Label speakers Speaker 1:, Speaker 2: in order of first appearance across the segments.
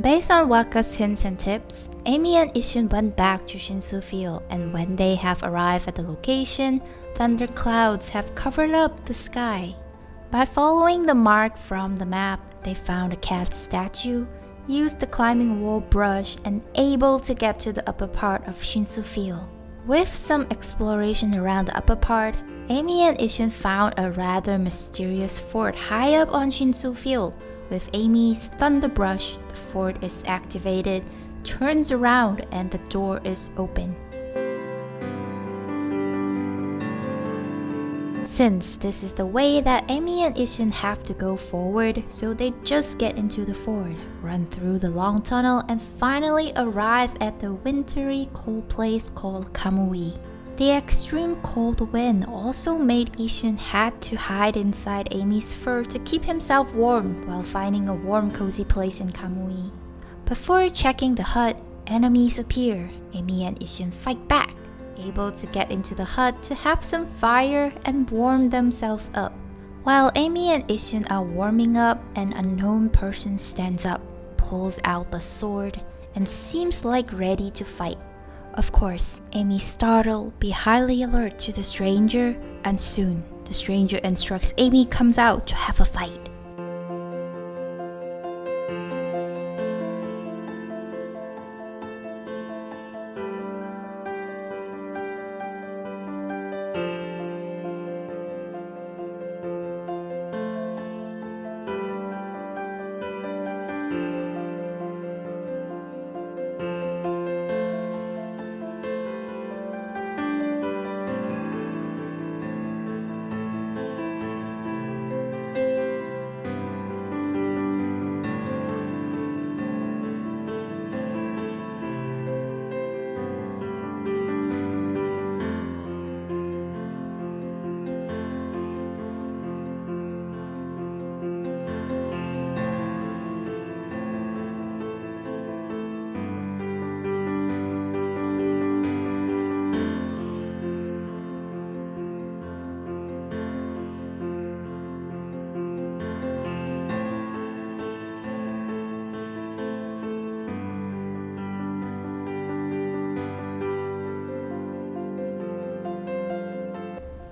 Speaker 1: Based on Waka's hints and tips, Amy and Isshin went back to Shinsu Field, and when they have arrived at the location, thunderclouds have covered up the sky. By following the mark from the map, they found a cat statue, used the climbing wall brush, and able to get to the upper part of Shinsu Field. With some exploration around the upper part, Amy and Isshin found a rather mysterious fort high up on Shinsu Field. With Amy's thunder brush, the fort is activated, turns around, and the door is open. Since this is the way that Amy and Isshin have to go forward, so they just get into the fort, run through the long tunnel, and finally arrive at the wintry cold place called Kamui. The extreme cold wind also made Isshin had to hide inside Amy's fur to keep himself warm while finding a warm cozy place in Kamui. Before checking the hut, enemies appear. Amy and Isshin fight back, able to get into the hut to have some fire and warm themselves up. While Amy and Isshin are warming up, an unknown person stands up, pulls out the sword, and seems like ready to fight. Of course, Amy startled, be highly alert to the stranger, and soon, the stranger instructs Amy comes out to have a fight.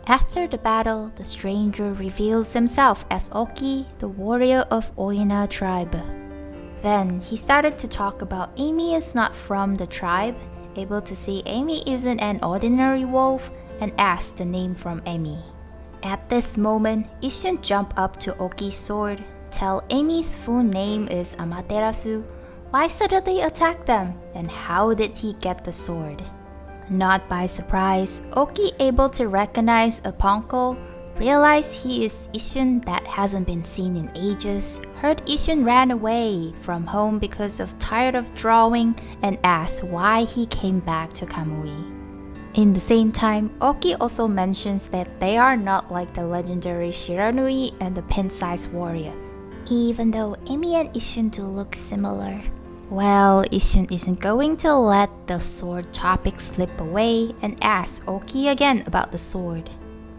Speaker 1: After the battle, the stranger reveals himself as Oki, the warrior of Oina tribe. Then he started to talk about Amy is not from the tribe, able to see Amy isn't an ordinary wolf, and asked the name from Amy. At this moment, Isshin jump up to Oki's sword, tell Amy's full name is Amaterasu, why suddenly attack them, and how did he get the sword. Not by surprise, Oki able to recognize a Ponko, realize he is Isshin that hasn't been seen in ages, heard Isshin ran away from home because of tired of drawing, and asked why he came back to Kamui. In the same time, Oki also mentions that they are not like the legendary Shiranui and the pin-sized warrior, even though Amy and Isshin do look similar. Well, Isshin isn't going to let the sword topic slip away and asks Oki again about the sword.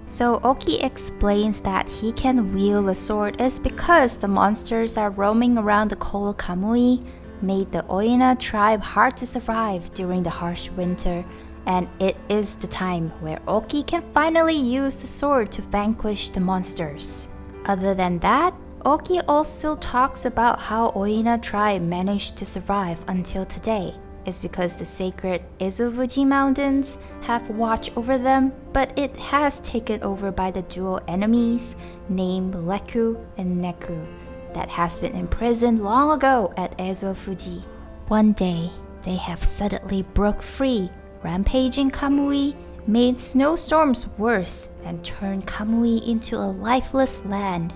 Speaker 1: So Oki explains that he can wield the sword is because the monsters that are roaming around the cold Kamui made the Oina tribe hard to survive during the harsh winter, and it is the time where Oki can finally use the sword to vanquish the monsters. Other than that, Oki also talks about how Oina tribe managed to survive until today. It's because the sacred Ezofuji mountains have watch over them, but it has taken over by the dual enemies named Leku and Neku that has been imprisoned long ago at Ezofuji. One day, they have suddenly broke free, rampaging Kamui, made snowstorms worse, and turned Kamui into a lifeless land.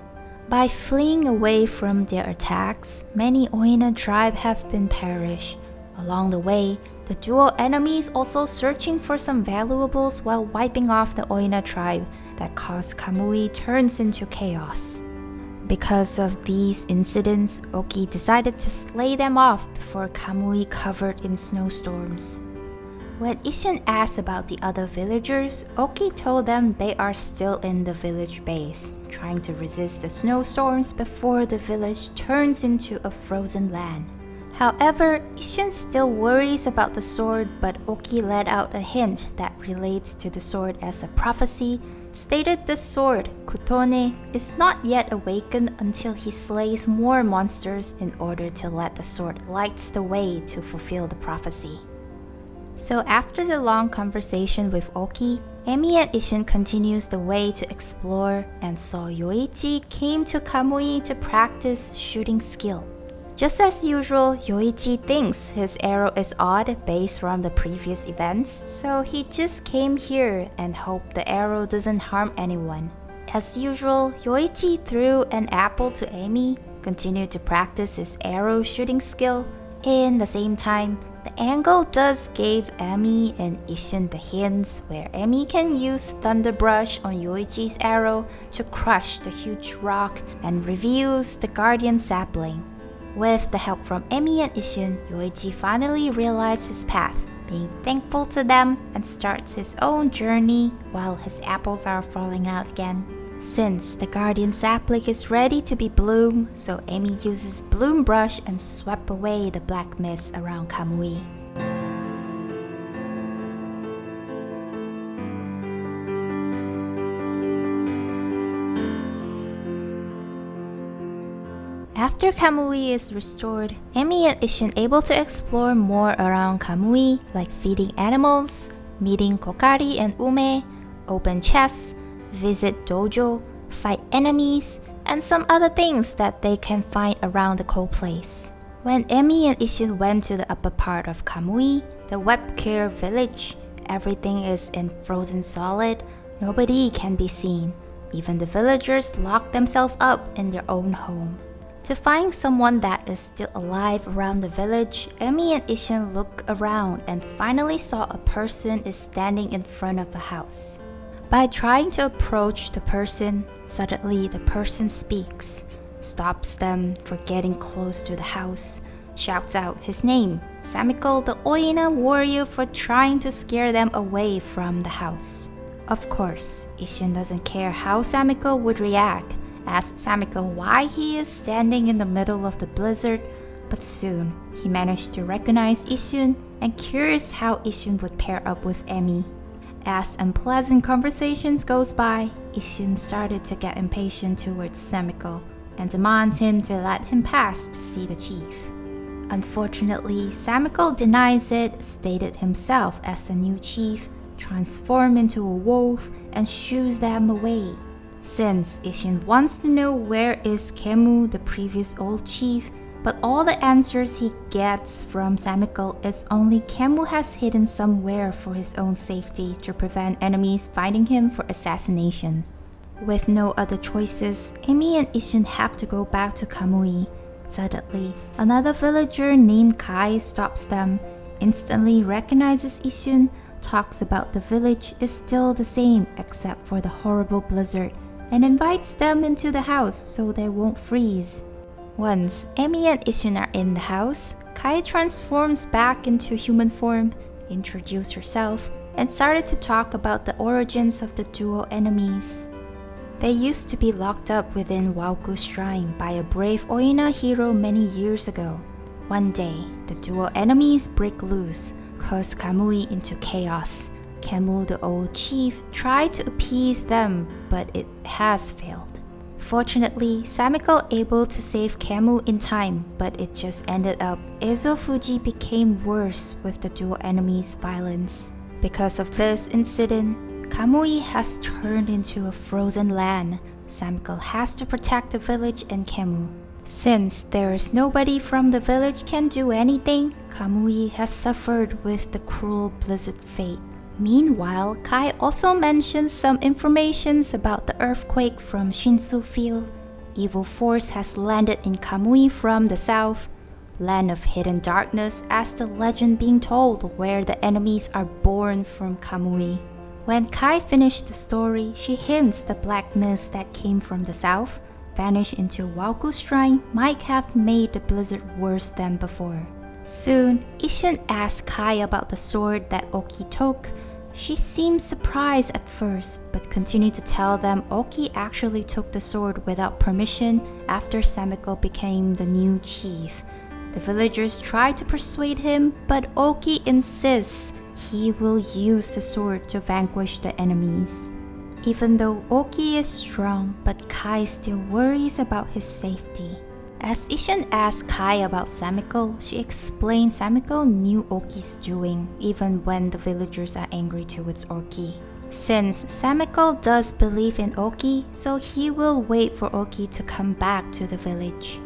Speaker 1: By fleeing away from their attacks, many Oina tribe have been perished. Along the way, the dual enemies also searching for some valuables while wiping off the Oina tribe that caused Kamui turns into chaos. Because of these incidents, Oki decided to slay them off before Kamui covered in snowstorms. When Isshin asked about the other villagers, Oki told them they are still in the village base, trying to resist the snowstorms before the village turns into a frozen land. However, Isshin still worries about the sword, but Oki let out a hint that relates to the sword as a prophecy, stated the sword, Kutone, is not yet awakened until he slays more monsters in order to let the sword lights the way to fulfill the prophecy. So after the long conversation with Oki, Emi and Isshin continues the way to explore and saw Yoichi came to Kamui to practice shooting skill. Just as usual, Yoichi thinks his arrow is odd based from the previous events, so he just came here and hoped the arrow doesn't harm anyone. As usual, Yoichi threw an apple to Emi, continued to practice his arrow shooting skill. In the same time, the angle does give Emi and Isshin the hints where Emi can use Thunder Brush on Yoichi's arrow to crush the huge rock and reveals the guardian sapling. With the help from Emi and Isshin, Yoichi finally realizes his path, being thankful to them and starts his own journey while his apples are falling out again. Since the guardian sapling is ready to be bloomed, so Emi uses Bloom Brush and swept away the black mist around Kamui. After Kamui is restored, Emi and Isshin able to explore more around Kamui, like feeding animals, meeting Kokari and Ume, open chests, visit dojo, fight enemies, and some other things that they can find around the cold place. When Emi and Isshin went to the upper part of Kamui, the Webcare village, everything is in frozen solid, nobody can be seen. Even the villagers lock themselves up in their own home. To find someone that is still alive around the village, Emi and Isshin look around and finally saw a person is standing in front of a house. By trying to approach the person, suddenly the person speaks, stops them from getting close to the house, shouts out his name, Samiko the Oina warrior, for trying to scare them away from the house. Of course, Isshin doesn't care how Samiko would react, asks Samiko why he is standing in the middle of the blizzard, but soon he managed to recognize Isshin and curious how Isshin would pair up with Emi. As unpleasant conversations goes by, Isshin started to get impatient towards Samiko and demands him to let him pass to see the chief. Unfortunately, Samiko denies it, stated himself as the new chief, transformed into a wolf, and shoos them away. Since Isshin wants to know where is Kemu, the previous old chief, but all the answers he gets from Samiko is only Kemu has hidden somewhere for his own safety to prevent enemies finding him for assassination. With no other choices, Emi and Isshin have to go back to Kamui. Suddenly, another villager named Kai stops them, instantly recognizes Isshin, talks about the village is still the same except for the horrible blizzard, and invites them into the house so they won't freeze. Once Emi and Isshin are in the house, Kai transforms back into human form, introduced herself, and started to talk about the origins of the duo enemies. They used to be locked up within Wauku's shrine by a brave Oina hero many years ago. One day, the duo enemies break loose, cause Kamui into chaos. Kemu, the old chief, tried to appease them, but it has failed. Fortunately, Samiko able to save Kemu in time, but it just ended up Ezofuji became worse with the duo enemies' violence. Because of this incident, Kamui has turned into a frozen land. Samiko has to protect the village and Kemu. Since there is nobody from the village can do anything, Kamui has suffered with the cruel blizzard fate. Meanwhile, Kai also mentions some informations about the earthquake from Shinsu Field. Evil force has landed in Kamui from the south, land of hidden darkness, as the legend being told where the enemies are born from Kamui. When Kai finished the story, she hints the black mist that came from the south, vanished into Wauku's shrine, might have made the blizzard worse than before. Soon, Isshin asks Kai about the sword that Oki took. She seems surprised at first, but continued to tell them Oki actually took the sword without permission after Samiko became the new chief. The villagers try to persuade him, but Oki insists he will use the sword to vanquish the enemies. Even though Oki is strong, but Kai still worries about his safety. As Isshin asks Kai about Samiko, she explains Samiko knew Oki's doing, even when the villagers are angry towards Oki. Since Samiko does believe in Oki, so he will wait for Oki to come back to the village.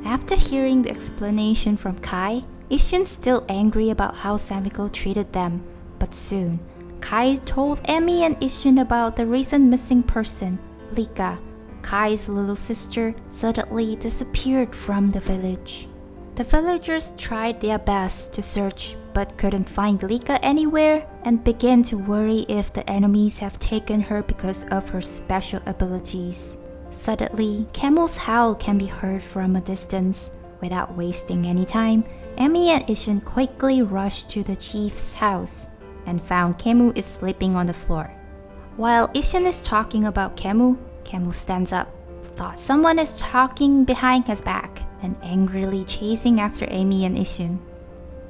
Speaker 1: After hearing the explanation from Kai, Isshin's still angry about how Samiko treated them, but soon, Kai told Emi and Isshin about the recent missing person, Lika. Kai's little sister suddenly disappeared from the village. The villagers tried their best to search but couldn't find Lika anywhere and began to worry if the enemies have taken her because of her special abilities. Suddenly, Camel's howl can be heard from a distance. Without wasting any time, Emi and Isshin quickly rushed to the chief's house and found Kemu is sleeping on the floor. While Isshin is talking about Kemu stands up, thought someone is talking behind his back, and angrily chasing after Emi and Isshin.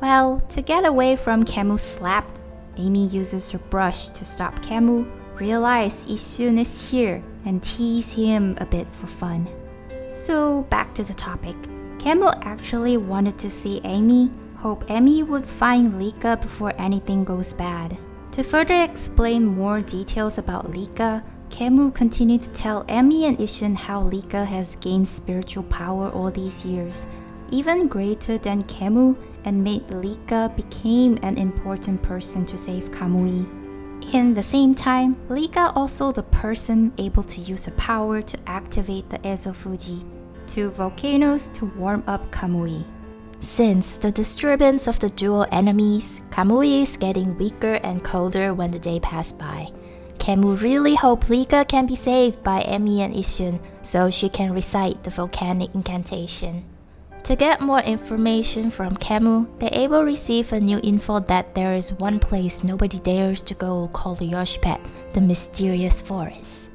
Speaker 1: Well, to get away from Kemu's slap, Emi uses her brush to stop Kemu, realize Isshin is here, and tease him a bit for fun. So back to the topic. Kemu actually wanted to see Emi, hope Emi would find Lika before anything goes bad. To further explain more details about Lika, Kemu continued to tell Emi and Isshin how Lika has gained spiritual power all these years, even greater than Kemu, and made Lika become an important person to save Kamui. In the same time, Lika also the person able to use her power to activate the Ezo Fuji, two volcanoes to warm up Kamui. Since the disturbance of the dual enemies, Kamui is getting weaker and colder when the day passes by. Kemu really hopes Lika can be saved by Emi and Isshin so she can recite the volcanic incantation. To get more information from Kemu, they able receive a new info that there is one place nobody dares to go called the Yoshpet, the mysterious forest.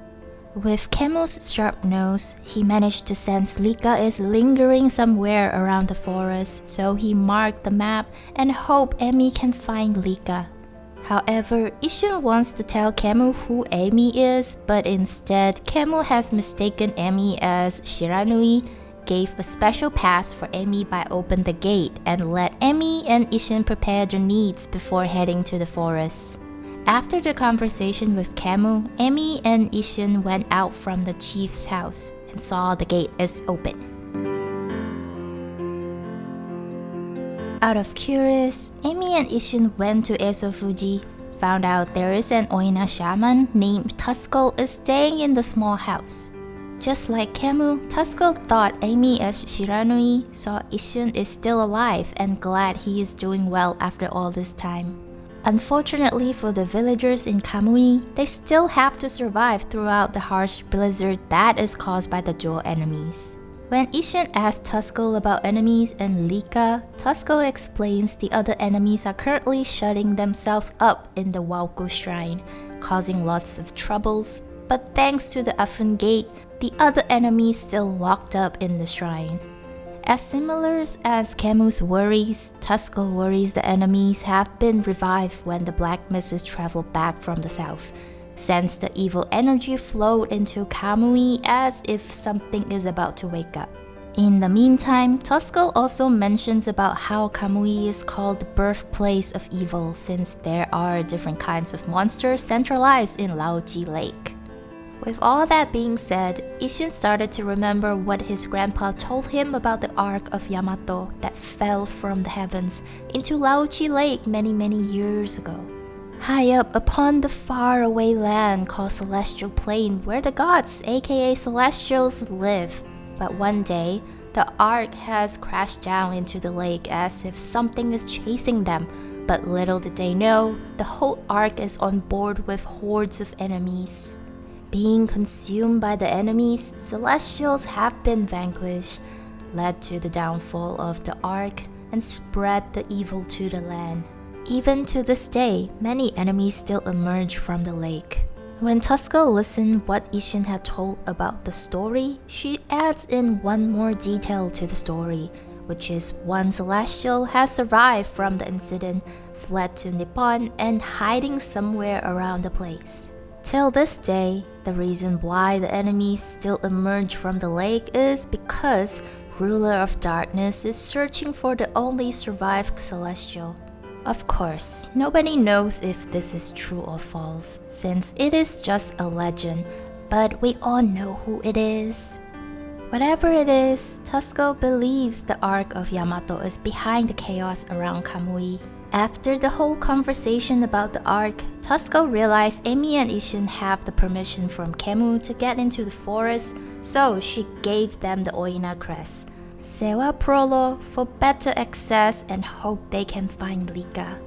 Speaker 1: With Kemu's sharp nose, he managed to sense Lika is lingering somewhere around the forest, so he marked the map and hoped Emi can find Lika. However, Isshin wants to tell Kemu who Emi is, but instead, Kemu has mistaken Emi as Shiranui, gave a special pass for Emi by opening the gate, and let Emi and Isshin prepare their needs before heading to the forest. After the conversation with Kemu, Emi and Isshin went out from the chief's house and saw the gate is open. Out of curious, Emi and Isshin went to Ezo Fuji, found out there is an Oina shaman named Tuskel is staying in the small house. Just like Kemu, Tuskel thought Emi as Shiranui, saw Isshin is still alive and glad he is doing well after all this time. Unfortunately for the villagers in Kamui, they still have to survive throughout the harsh blizzard that is caused by the dual enemies. When Isshin asks Tuskel about enemies and Lika, Tuskel explains the other enemies are currently shutting themselves up in the Wauku shrine, causing lots of troubles, but thanks to the Afun gate, the other enemies still locked up in the shrine. As similar as Kemu's worries, Tuskel worries the enemies have been revived when the black mists travel back from the south, since the evil energy flowed into Kamui as if something is about to wake up. In the meantime, Tuskel also mentions about how Kamui is called the birthplace of evil since there are different kinds of monsters centralized in Laoji Lake. With all that being said, Isshin started to remember what his grandpa told him about the Ark of Yamato that fell from the heavens into Laoji Lake many years ago. High up upon the faraway land called Celestial Plain where the gods, aka Celestials, live. But one day, the Ark has crashed down into the lake as if something is chasing them. But little did they know, the whole Ark is on board with hordes of enemies. Being consumed by the enemies, Celestials have been vanquished, led to the downfall of the Ark, and spread the evil to the land. Even to this day, many enemies still emerge from the lake. When Tuskel listened what Isshin had told about the story, she adds in one more detail to the story, which is one celestial, has survived from the incident, fled to Nippon, and hiding somewhere around the place. Till this day, the reason why the enemies still emerge from the lake is because Ruler of Darkness is searching for the only survived celestial. Of course, nobody knows if this is true or false, since it is just a legend, but we all know who it is. Whatever it is, Tusko believes the Ark of Yamato is behind the chaos around Kamui. After the whole conversation about the Ark, Tusko realized Amy and Isshin have the permission from Kemu to get into the forest, so she gave them the Oina crest, Sewa Prolo, for better access and hope they can find Lika.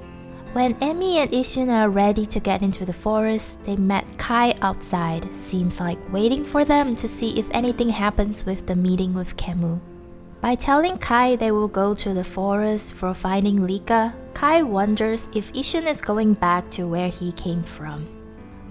Speaker 1: When Amy and Isshin are ready to get into the forest, they met Kai outside, seems like waiting for them to see if anything happens with the meeting with Kemu. By telling Kai they will go to the forest for finding Lika, Kai wonders if Isshin is going back to where he came from.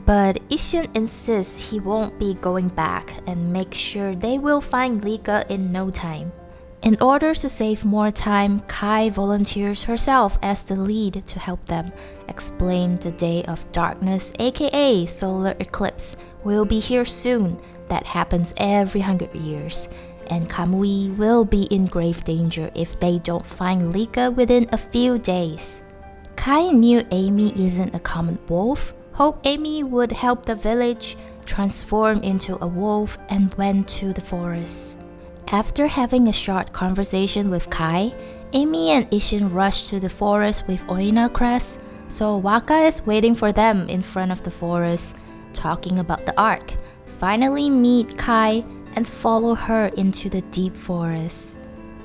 Speaker 1: But Isshin insists he won't be going back and makes sure they will find Lika in no time. In order to save more time, Kai volunteers herself as the lead to help them, explain the Day of Darkness aka solar eclipse will be here soon, that happens every 100 years, and Kamui will be in grave danger if they don't find Lika within a few days. Kai knew Amy isn't a common wolf, hoped Amy would help the village, transform into a wolf, and went to the forest. After having a short conversation with Kai, Amy and Isshin rush to the forest with Oina crest, so Waka is waiting for them in front of the forest, talking about the Ark. Finally meet Kai and follow her into the deep forest.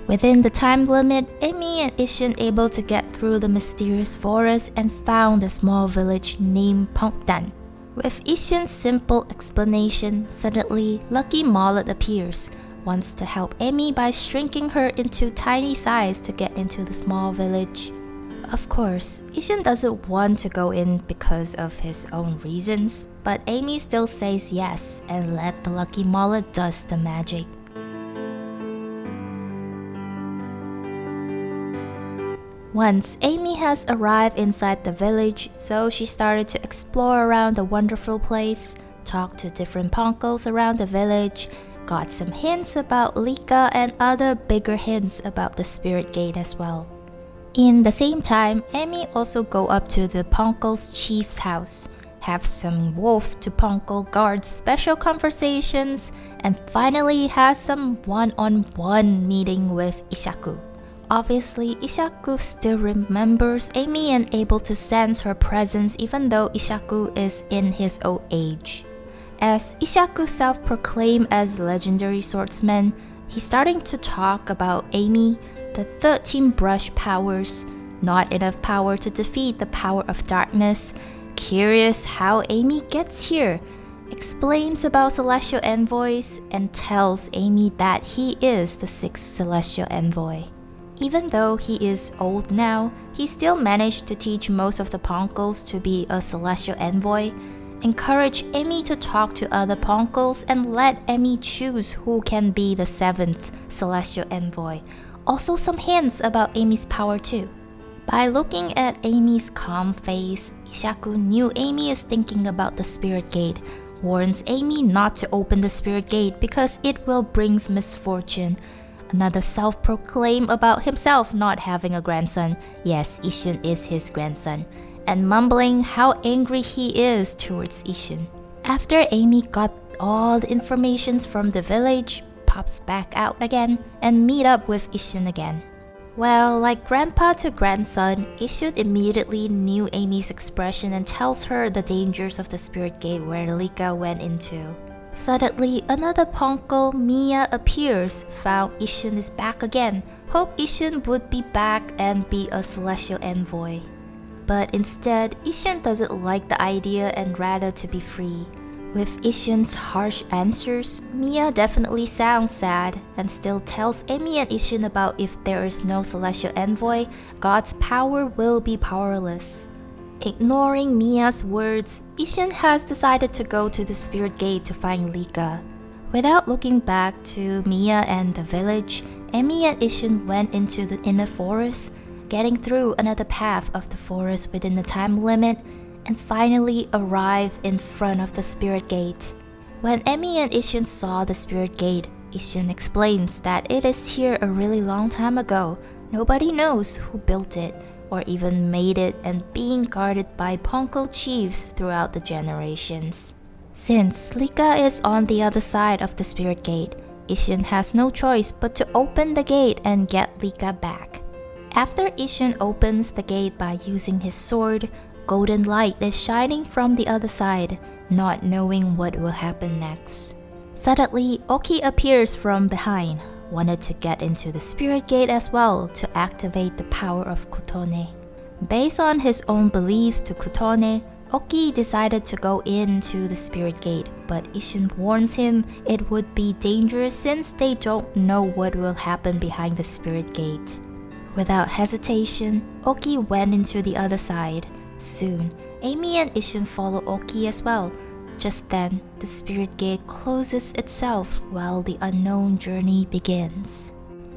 Speaker 1: Within the time limit, Amy and Isshin able to get through the mysterious forest and found a small village named Pongtan. With Isshin's simple explanation, suddenly Lucky Mullet appears, wants to help Amy by shrinking her into tiny size to get into the small village. Of course, Isshin doesn't want to go in because of his own reasons, but Amy still says yes and let the Lucky Mullet does the magic. Once Amy has arrived inside the village, so she started to explore around the wonderful place, talk to different punkles around the village, got some hints about Lika and other bigger hints about the Spirit Gate as well. In the same time, Amy also go up to the Punkle's chief's house, have some wolf to Punkle guards special conversations, and finally has some one-on-one meeting with Ishaku. Obviously, Ishaku still remembers Amy and able to sense her presence even though Ishaku is in his old age. As Ishaku self-proclaimed as legendary swordsman, he's starting to talk about Amy, the 13 brush powers, not enough power to defeat the power of darkness, curious how Amy gets here, explains about celestial envoys, and tells Amy that he is the 6th celestial envoy. Even though he is old now, he still managed to teach most of the Punkles to be a celestial envoy, encourage Amy to talk to other Punkles, and let Amy choose who can be the 7th celestial envoy. Also some hints about Amy's power too. By looking at Amy's calm face, Ishaku knew Amy is thinking about the Spirit Gate, warns Amy not to open the Spirit Gate because it will bring misfortune. Another self-proclaim about himself not having a grandson. Yes, Isshin is his grandson. And mumbling how angry he is towards Isshin. After Amy got all the informations from the village, pops back out again and meet up with Isshin again. Well, like grandpa to grandson, Isshin immediately knew Amy's expression and tells her the dangers of the Spirit Gate where Lika went into. Suddenly, another Punkle, Mia, appears, found Isshin is back again, hoped Isshin would be back and be a celestial envoy. But instead, Isshin doesn't like the idea and rather to be free. With Isshin's harsh answers, Mia definitely sounds sad and still tells Amy and Isshin about if there is no celestial envoy, God's power will be powerless. Ignoring Mia's words, Isshin has decided to go to the Spirit Gate to find Lika. Without looking back to Mia and the village, Emi and Isshin went into the inner forest, getting through another path of the forest within the time limit, and finally arrived in front of the spirit gate. When Emi and Isshin saw the spirit gate, Isshin explains that it is here a really long time ago. Nobody knows who built it or even made it, and being guarded by Ponko chiefs throughout the generations. Since Lika is on the other side of the spirit gate, Isshin has no choice but to open the gate and get Lika back. After Isshin opens the gate by using his sword, golden light is shining from the other side, not knowing what will happen next. Suddenly, Oki appears from behind, wanted to get into the spirit gate as well to activate the power of Kutone. Based on his own beliefs to Kutone, Oki decided to go into the spirit gate, but Isshin warns him it would be dangerous since they don't know what will happen behind the spirit gate. Without hesitation, Oki went into the other side. Soon, Amy and Isshin follow Oki as well. Just then, the spirit gate closes itself while the unknown journey begins.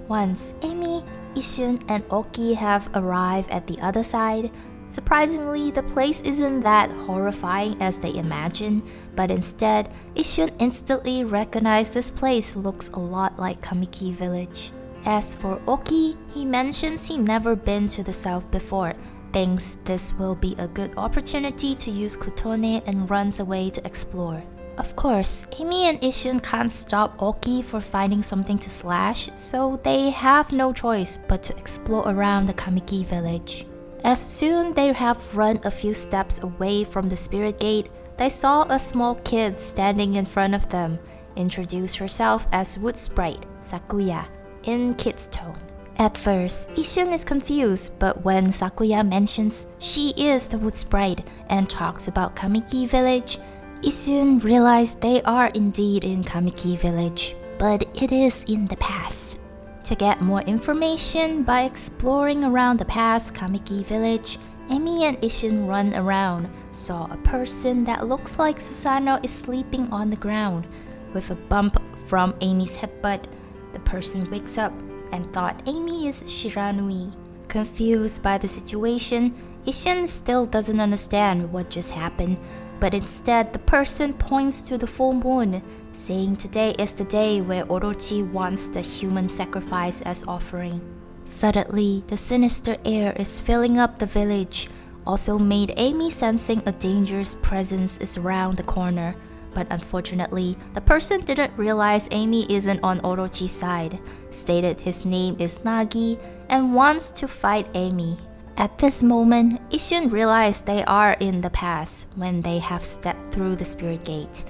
Speaker 1: Once Amy, Isshin, and Oki have arrived at the other side, surprisingly, the place isn't that horrifying as they imagine, but instead, Isshin instantly recognized this place looks a lot like Kamiki village. As for Oki, he mentions he never been to the south before, thinks this will be a good opportunity to use Kutone, and runs away to explore. Of course, Amy and Isshin can't stop Oki for finding something to slash, so they have no choice but to explore around the Kamiki village. As soon they have run a few steps away from the spirit gate, they saw a small kid standing in front of them, introduce herself as Wood Sprite, Sakuya, in kid's tone. At first, Isshin is confused, but when Sakuya mentions she is the Wood Sprite and talks about Kamiki village, Isshin realized they are indeed in Kamiki village, but it is in the past. To get more information by exploring around the past Kamiki village, Emi and Isshin run around, saw a person that looks like Susanoo is sleeping on the ground. With a bump from Amy's headbutt, the person wakes up and thought Amy is Shiranui. Confused by the situation, Isshin still doesn't understand what just happened, but instead the person points to the full moon, saying today is the day where Orochi wants the human sacrifice as offering. Suddenly, the sinister air is filling up the village, also made Amy sensing a dangerous presence is around the corner. But unfortunately, the person didn't realize Amy isn't on Orochi's side, stated his name is Nagi, and wants to fight Amy. At this moment, Isshin realized they are in the past when they have stepped through the spirit gate.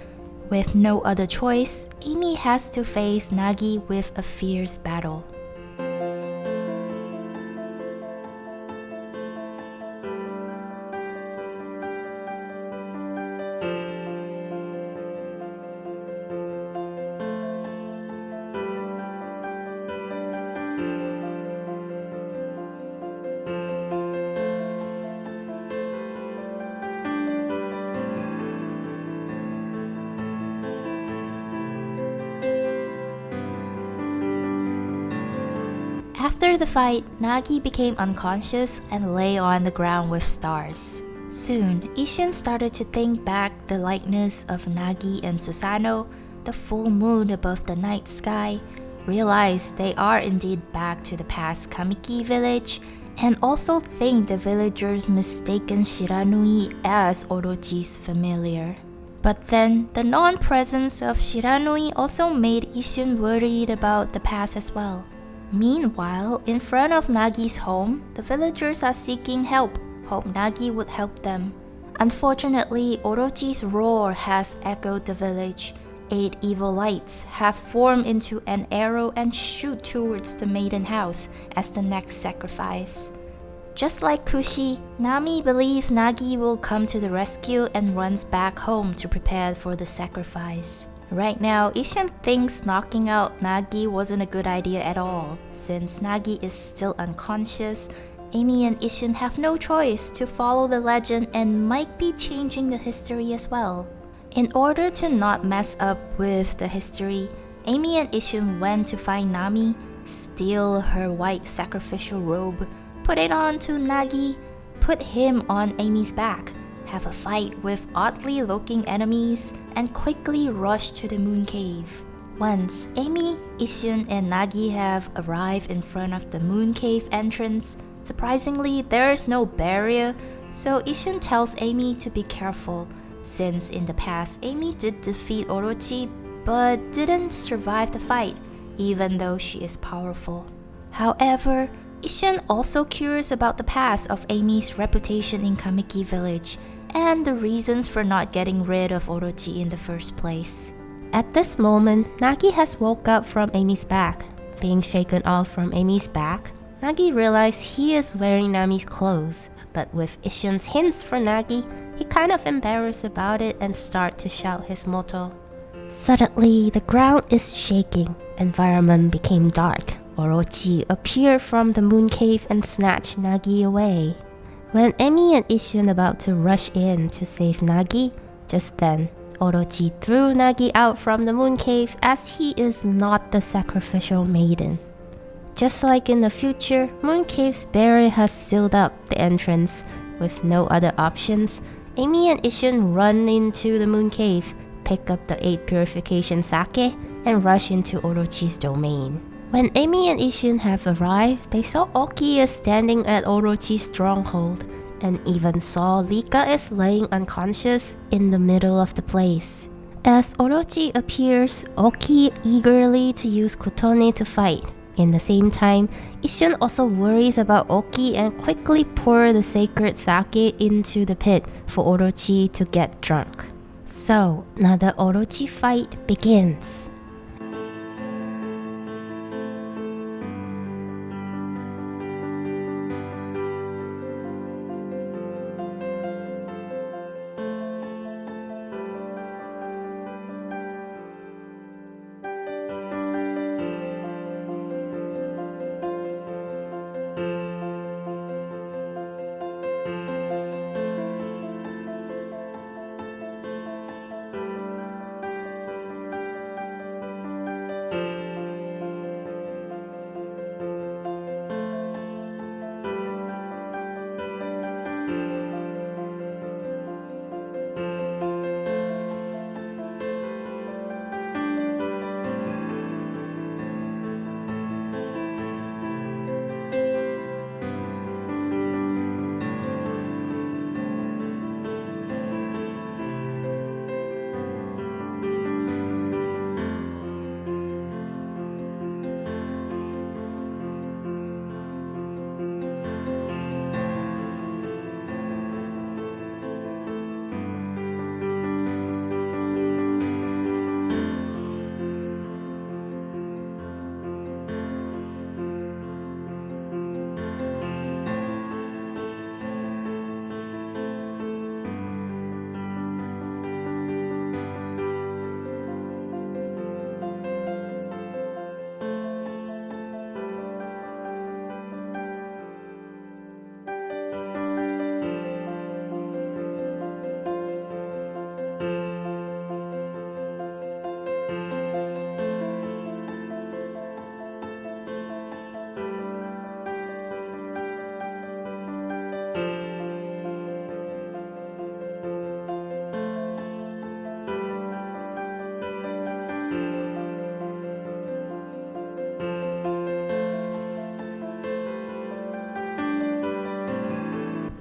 Speaker 1: With no other choice, Amy has to face Nagi with a fierce battle. After the fight, Nagi became unconscious and lay on the ground with stars. Soon, Isshin started to think back the likeness of Nagi and Susanoo, the full moon above the night sky, realized they are indeed back to the past Kamiki village, and also think the villagers mistaken Shiranui as Orochi's familiar. But then, the non-presence of Shiranui also made Isshin worried about the past as well. Meanwhile, in front of Nagi's home, the villagers are seeking help, hope Nagi would help them. Unfortunately, Orochi's roar has echoed the village. 8 evil lights have formed into an arrow and shoot towards the maiden house as the next sacrifice. Just like Kushi, Nami believes Nagi will come to the rescue and runs back home to prepare for the sacrifice. Right now, Isshin thinks knocking out Nagi wasn't a good idea at all. Since Nagi is still unconscious, Amy and Isshin have no choice to follow the legend and might be changing the history as well. In order to not mess up with the history, Amy and Isshin went to find Nami, steal her white sacrificial robe, put it on to Nagi, put him on Amy's back, have a fight with oddly looking enemies, and quickly rush to the moon cave. Once Amy, Issun, and Nagi have arrived in front of the moon cave entrance, surprisingly there is no barrier, so Issun tells Amy to be careful, since in the past Amy did defeat Orochi but didn't survive the fight, even though she is powerful. However, Issun also curious about the past of Amy's reputation in Kamiki village and the reasons for not getting rid of Orochi in the first place. At this moment, Nagi has woke up from Amy's back. Being shaken off from Amy's back, Nagi realizes he is wearing Nami's clothes, but with Issun's hints for Nagi, he kind of embarrassed about it and start to shout his motto. Suddenly, the ground is shaking. Environment became dark. Orochi appeared from the moon cave and snatched Nagi away. When Amy and Issun about to rush in to save Nagi, just then, Orochi threw Nagi out from the moon cave as he is not the sacrificial maiden. Just like in the future, Moon Cave's barrier has sealed up the entrance. With no other options, Amy and Issun run into the Moon Cave, pick up the 8 purification sake, and rush into Orochi's domain. When Amy and Issun have arrived, they saw Oki is standing at Orochi's stronghold, and even saw Lika is laying unconscious in the middle of the place. As Orochi appears, Oki eagerly to use Kotone to fight. In the same time, Issun also worries about Oki and quickly pour the sacred sake into the pit for Orochi to get drunk. So, another Orochi fight begins.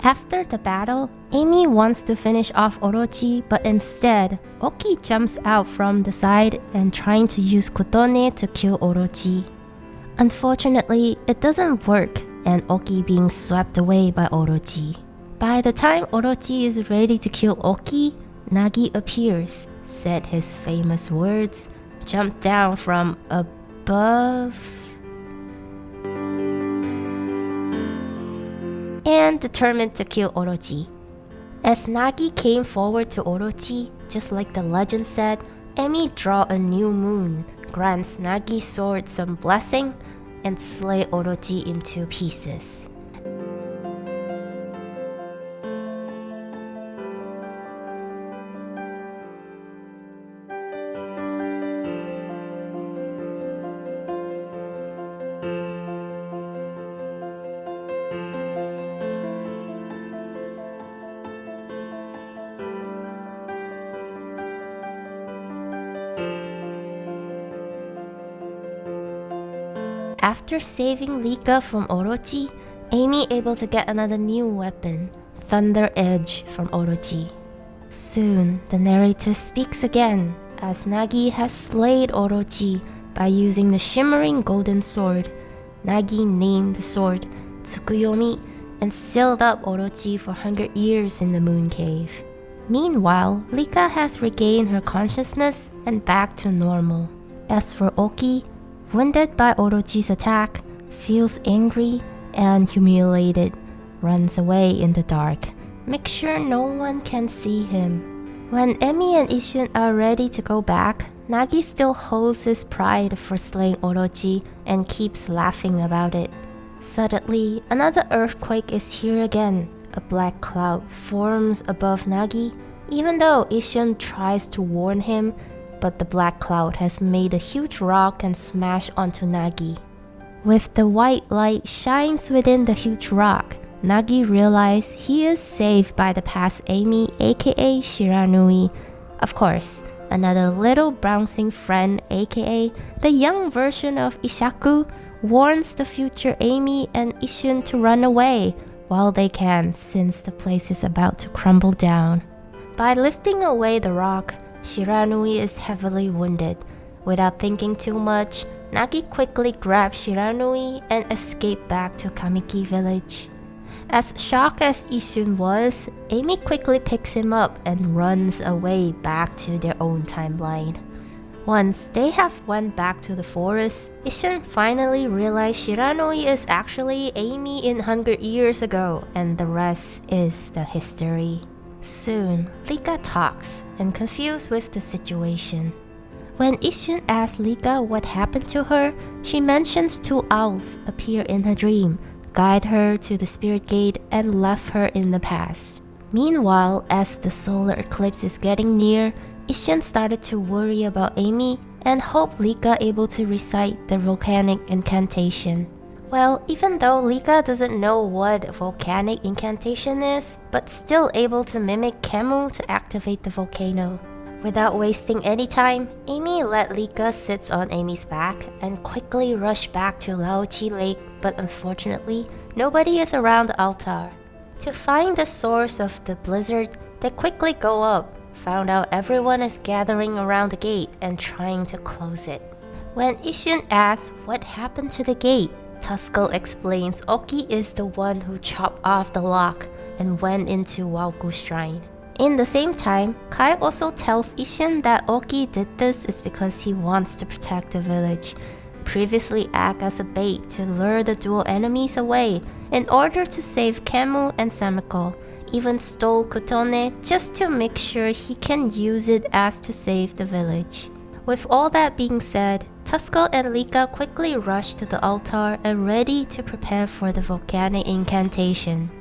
Speaker 1: After the battle, Amy wants to finish off Orochi, but instead, Oki jumps out from the side and trying to use Kotone to kill Orochi. Unfortunately, it doesn't work, and Oki being swept away by Orochi. By the time Orochi is ready to kill Oki, Nagi appears, said his famous words, jumped down from above, and determined to kill Orochi. As Nagi came forward to Orochi, just like the legend said, Emi draw a new moon, grants Nagi's sword some blessing, and slay Orochi into pieces.
Speaker 2: After saving Rika from Orochi, Amy able to get another new weapon, Thunder Edge from Orochi. Soon, the narrator speaks again, as Nagi has slayed Orochi by using the shimmering golden sword. Nagi named the sword Tsukuyomi and sealed up Orochi for 100 years in the moon cave. Meanwhile, Rika has regained her consciousness and back to normal. As for Oki, wounded by Orochi's attack, feels angry and humiliated, runs away in the dark, make sure no one can see him. When Emi and Isshin are ready to go back, Nagi still holds his pride for slaying Orochi and keeps laughing about it. Suddenly, another earthquake is here again. A black cloud forms above Nagi, even though Isshin tries to warn him, but the black cloud has made a huge rock and smashed onto Nagi. With the white light shines within the huge rock, Nagi realizes he is saved by the past Amy, aka Shiranui. Of course, another little bouncing friend, aka the young version of Ishaku, warns the future Amy and Isshin to run away while they can, since the place is about to crumble down. By lifting away the rock, Shiranui is heavily wounded. Without thinking too much, Nagi quickly grabs Shiranui and escapes back to Kamiki village. As shocked as Isshin was, Amy quickly picks him up and runs away back to their own timeline. Once they have went back to the forest, Isshin finally realized Shiranui is actually Amy in 100 years ago, and the rest is the history. Soon, Rika talks and confused with the situation. When Isshin asks Rika what happened to her, she mentions two owls appear in her dream, guide her to the spirit gate and left her in the past. Meanwhile, as the solar eclipse is getting near, Isshin started to worry about Amy and hope Rika able to recite the volcanic incantation. Well, even though Rika doesn't know what volcanic incantation is, but still able to mimic Camus to activate the volcano. Without wasting any time, Amy let Rika sit on Amy's back and quickly rush back to Laochi Lake, but unfortunately, nobody is around the altar. To find the source of the blizzard, they quickly go up, found out everyone is gathering around the gate and trying to close it. When Isshin asks what happened to the gate, Tuskel explains Oki is the one who chopped off the lock and went into Wauku Shrine. In the same time, Kai also tells Isshin that Oki did this is because he wants to protect the village, previously act as a bait to lure the dual enemies away in order to save Camus and Samiko, even stole Kotone just to make sure he can use it as to save the village. With all that being said, Tuskel and Rika quickly rush to the altar and ready to prepare for the volcanic incantation.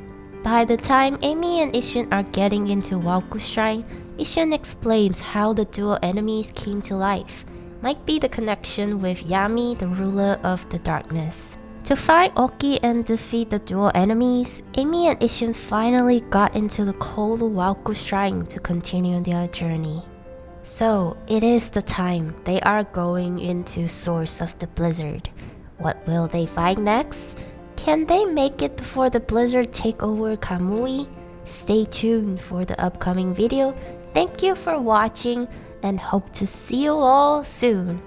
Speaker 2: By the time Amy and Isshin are getting into Wauku Shrine, Isshin explains how the dual enemies came to life. Might be the connection with Yami, the ruler of the darkness. To find Oki and defeat the dual enemies, Amy and Isshin finally got into the cold Wauku Shrine to continue their journey. So, it is the time they are going into Source of the Blizzard. What will they find next? Can they make it before the blizzard take over Kamui? Stay tuned for the upcoming video. Thank you for watching and hope to see you all soon.